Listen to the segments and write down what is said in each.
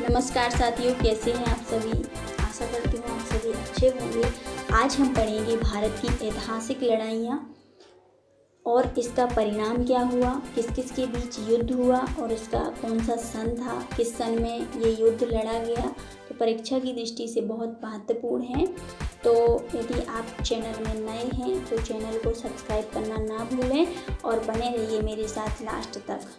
नमस्कार साथियों, कैसे हैं आप सभी। आशा करती हूँ आप सभी अच्छे होंगे। आज हम पढ़ेंगे भारत की ऐतिहासिक लड़ाइयाँ और इसका परिणाम क्या हुआ, किस किस के बीच युद्ध हुआ और इसका कौन सा सन था, किस सन में ये युद्ध लड़ा गया। तो परीक्षा की दृष्टि से बहुत महत्वपूर्ण है। तो यदि आप चैनल में नए हैं तो चैनल को सब्सक्राइब करना ना भूलें और बने रहिए मेरे साथ लास्ट तक।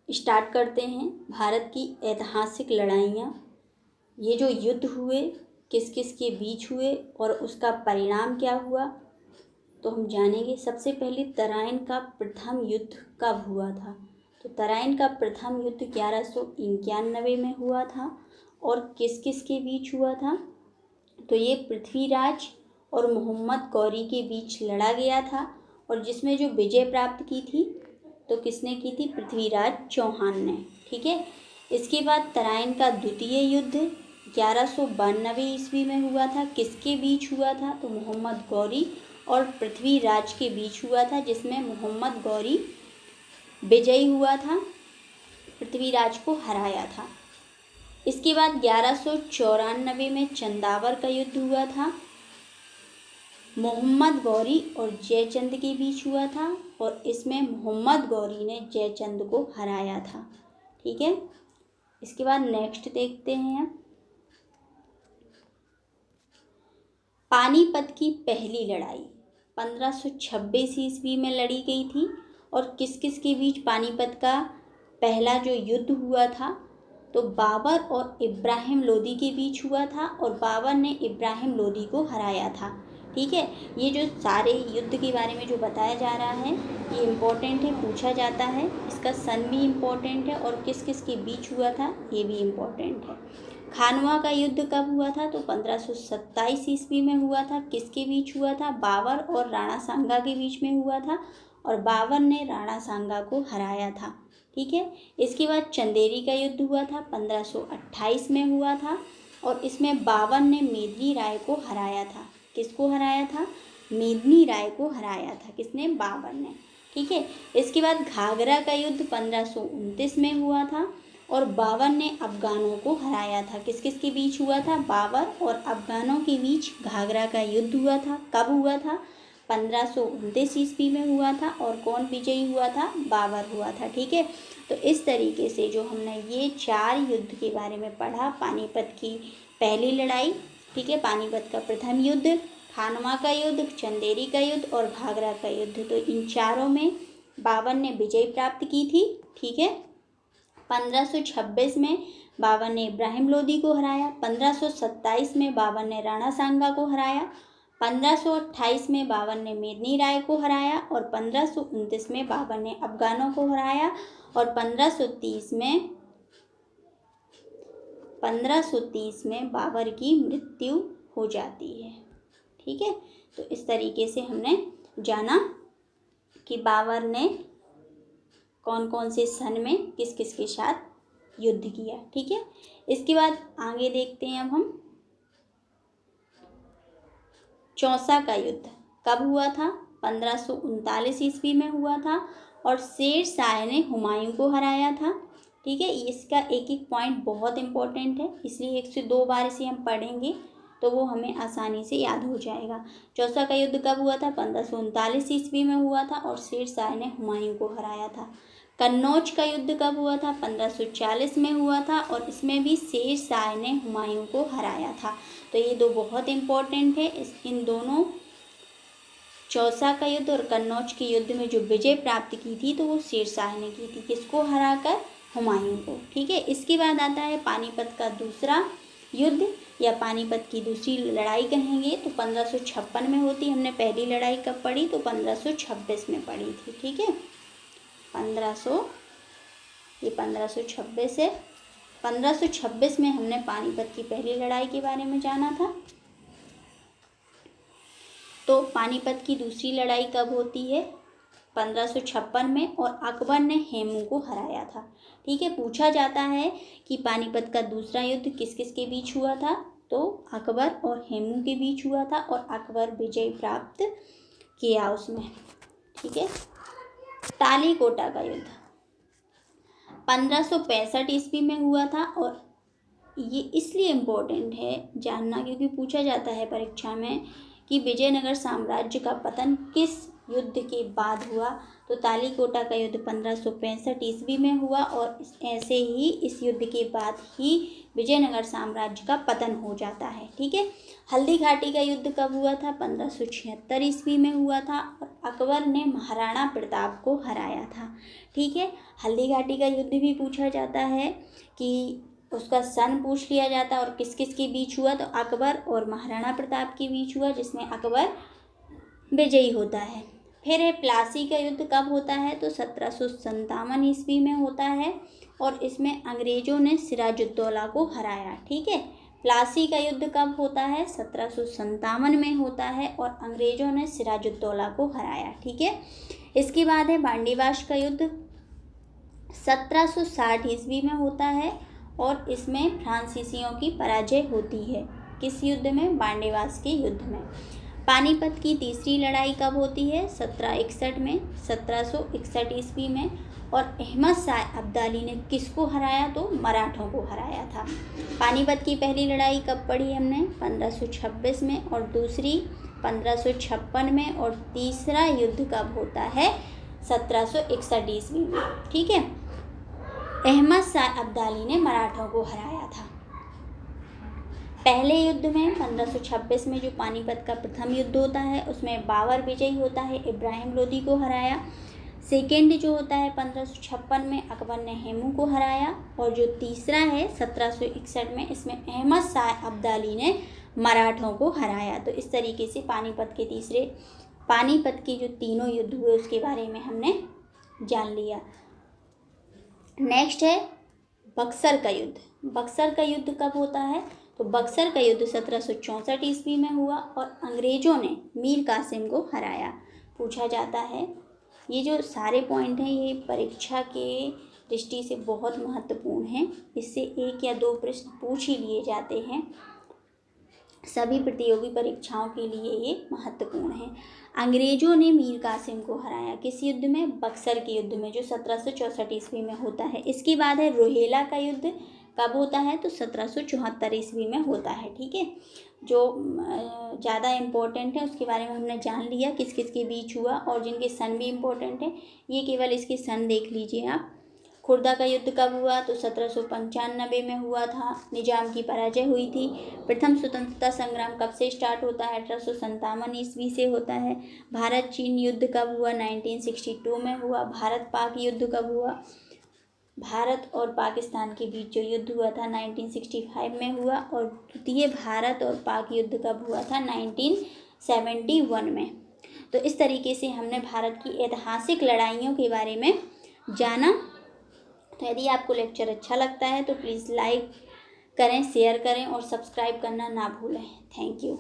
स्टार्ट करते हैं भारत की ऐतिहासिक लड़ाइयाँ। ये जो युद्ध हुए किस किस के बीच हुए और उसका परिणाम क्या हुआ तो हम जानेंगे। सबसे पहले तराइन का प्रथम युद्ध कब हुआ था। तो तराइन का प्रथम युद्ध 1191 में हुआ था और किस किस के बीच हुआ था। तो ये पृथ्वीराज और मोहम्मद गौरी के बीच लड़ा गया था और जिसमें जो विजय प्राप्त की थी तो किसने की थी, पृथ्वीराज चौहान ने। ठीक है। इसके बाद तराइन का द्वितीय युद्ध 1192 ईस्वी में हुआ था। किसके बीच हुआ था, तो मोहम्मद गौरी और पृथ्वीराज के बीच हुआ था, जिसमें मोहम्मद गौरी विजयी हुआ था, पृथ्वीराज को हराया था। इसके बाद 1194 में चंदावर का युद्ध हुआ था, मोहम्मद गौरी और जयचंद के बीच हुआ था और इसमें मोहम्मद गौरी ने जयचंद को हराया था। ठीक है। इसके बाद नेक्स्ट देखते हैं पानीपत की पहली लड़ाई 1526 ईस्वी में लड़ी गई थी और किस किस के बीच पानीपत का पहला जो युद्ध हुआ था, तो बाबर और इब्राहिम लोदी के बीच हुआ था और बाबर ने इब्राहिम लोदी को हराया था। ठीक है। ये जो सारे युद्ध के बारे में जो बताया जा रहा है ये इम्पोर्टेंट है, पूछा जाता है। इसका सन भी इम्पोर्टेंट है और किस किस के बीच हुआ था ये भी इम्पोर्टेंट है। खानवा का युद्ध कब हुआ था, तो 1527 ईस्वी में हुआ था। किसके बीच हुआ था, बाबर और राणा सांगा के बीच में हुआ था और बाबर ने राणा सांगा को हराया था। ठीक है। इसके बाद चंदेरी का युद्ध हुआ था, 1528 में हुआ था और इसमें बाबर ने मेदिनी राय को हराया था। किसको हराया था, मेदिनी राय को हराया था। किसने, बाबर ने। ठीक है। इसके बाद घाघरा का युद्ध 1529 में हुआ था और बाबर ने अफगानों को हराया था। किस किस के बीच हुआ था, बाबर और अफगानों के बीच घाघरा का युद्ध हुआ था। कब हुआ था, 1529 ईस्वी में हुआ था और कौन विजयी हुआ था, बाबर हुआ था। ठीक है। तो इस तरीके से जो हमने ये 4 युद्ध के बारे में पढ़ा, पानीपत की पहली लड़ाई, ठीक है, पानीपत का प्रथम युद्ध, खानवा का युद्ध, चंदेरी का युद्ध और घाघरा का युद्ध, तो इन चारों में बाबर ने विजय प्राप्त की थी। ठीक है। 1526 में बाबर ने इब्राहिम लोदी को हराया, 1527 में बाबर ने राणा सांगा को हराया, 1528 में बाबर ने मेदिनी राय को हराया और 1529 में बाबर ने अफगानों को हराया और 1530 में बाबर की मृत्यु हो जाती है। ठीक है। तो इस तरीके से हमने जाना कि बाबर ने कौन कौन से सन में किस किस के साथ युद्ध किया। ठीक है। इसके बाद आगे देखते हैं अब हम चौसा का युद्ध कब हुआ था, 1539 ईस्वी में हुआ था और शेर शाह ने हुमायूं को हराया था। ठीक है। इसका एक एक पॉइंट बहुत इंपॉर्टेंट है, इसलिए 1 से 2 बार इसे हम पढ़ेंगे तो वो हमें आसानी से याद हो जाएगा। चौसा का युद्ध कब हुआ था, 1539 ईस्वी में हुआ था और शेर शाह ने हुमायूं को हराया था। कन्नौज का युद्ध कब हुआ था, 1540 में हुआ था और इसमें भी शेर शाह ने हुमायूं को हराया था। तो ये दो बहुत इम्पोर्टेंट है। इन दोनों चौसा का युद्ध और कन्नौज के युद्ध में जो विजय प्राप्त की थी तो वो शेर शाह ने की थी। किसको हराकर, हुमायूं को। ठीक है। इसके बाद आता है पानीपत का दूसरा युद्ध या पानीपत की दूसरी लड़ाई कहेंगे, तो 1556 में होती। हमने पहली लड़ाई कब पढ़ी, तो 1526 में पढ़ी थी। ठीक है। 1526 है। 1526 में हमने पानीपत की पहली लड़ाई के बारे में जाना था। तो पानीपत की दूसरी लड़ाई कब होती है, 1556 में और अकबर ने हेमू को हराया था। ठीक है। पूछा जाता है कि पानीपत का दूसरा युद्ध किस किस के बीच हुआ था, तो अकबर और हेमू के बीच हुआ था और अकबर विजय प्राप्त किया उसमें। ठीक है। तालीकोटा का युद्ध 1565 ईस्वी में हुआ था। और ये इसलिए इम्पोर्टेंट है जानना क्योंकि पूछा जाता है परीक्षा में कि विजयनगर साम्राज्य का पतन किस युद्ध के बाद हुआ। तो तालीकोटा का युद्ध 1565 ईस्वी में हुआ और ऐसे ही इस युद्ध के बाद ही विजयनगर साम्राज्य का पतन हो जाता है। ठीक है। हल्दी घाटी का युद्ध कब हुआ था? 1576 ईस्वी में हुआ था और अकबर ने महाराणा प्रताप को हराया था। ठीक है। हल्दी घाटी का युद्ध भी पूछा जाता है कि उसका सन पूछ लिया जाता और किस किस के बीच हुआ। तो अकबर और महाराणा प्रताप के बीच हुआ जिसमें अकबर विजयी होता है। फिर है प्लासी का युद्ध कब होता है? तो 1757 ईस्वी में होता है और इसमें अंग्रेजों ने सिराजुद्दौला को हराया। ठीक है। प्लासी का युद्ध कब होता है? 1757 में होता है और अंग्रेजों ने सिराजुद्दौला को हराया। ठीक है। इसके बाद है बांडीवाश का युद्ध 1760 ईस्वी में होता है और इसमें फ्रांसीसियों की पराजय होती है। किस युद्ध में? बांडीवास के युद्ध में। पानीपत की तीसरी लड़ाई कब होती है? 1761 में, 1761 ईस्वी में। और अहमद शाह अब्दाली ने किसको हराया? तो मराठों को हराया था। पानीपत की पहली लड़ाई कब पढ़ी हमने? 1526 में और दूसरी 1556 में और तीसरा युद्ध कब होता है? 1761 ईस्वी में। ठीक है। अहमद शाह अब्दाली ने मराठों को हराया था। पहले युद्ध में 1526 में जो पानीपत का प्रथम युद्ध होता है उसमें बाबर विजयी होता है, इब्राहिम लोदी को हराया। सेकेंड जो होता है 1556 में अकबर ने हेमू को हराया और जो तीसरा है 1761 में इसमें अहमद शाह अब्दाली ने मराठों को हराया। तो इस तरीके से पानीपत के जो तीनों युद्ध हुए उसके बारे में हमने जान लिया। नेक्स्ट है बक्सर का युद्ध। बक्सर का युद्ध कब होता है? तो बक्सर का युद्ध 1764 ईस्वी में हुआ और अंग्रेजों ने मीर कासिम को हराया। पूछा जाता है। ये जो सारे पॉइंट हैं ये परीक्षा के दृष्टि से बहुत महत्वपूर्ण हैं। इससे 1 या 2 प्रश्न पूछ ही लिए जाते हैं। सभी प्रतियोगी परीक्षाओं के लिए ये महत्वपूर्ण है। अंग्रेजों ने मीर कासिम को हराया किस युद्ध में? बक्सर के युद्ध में जो 1764 ईस्वी में होता है। इसके बाद है रोहेला का युद्ध कब होता है? तो 1774 ईस्वी में होता है। ठीक है। जो ज़्यादा इम्पोर्टेंट है उसके बारे में हमने जान लिया किस किस के बीच हुआ और जिनके सन भी इम्पोर्टेंट है ये केवल इसके सन देख लीजिए आप। खुर्दा का युद्ध कब हुआ? तो 1795 में हुआ था। निजाम की पराजय हुई थी। प्रथम स्वतंत्रता संग्राम कब से स्टार्ट होता है? 1857 ईस्वी से होता है। भारत चीन युद्ध कब हुआ? 1962 में हुआ। भारत पाक युद्ध कब हुआ? भारत और पाकिस्तान के बीच जो युद्ध हुआ था 1965 में हुआ। और द्वितीय भारत और पाक युद्ध कब हुआ था? 1971 में। तो इस तरीके से हमने भारत की ऐतिहासिक लड़ाइयों के बारे में जाना। तो यदि आपको लेक्चर अच्छा लगता है तो प्लीज़ लाइक करें, शेयर करें और सब्सक्राइब करना ना भूलें। Thank you.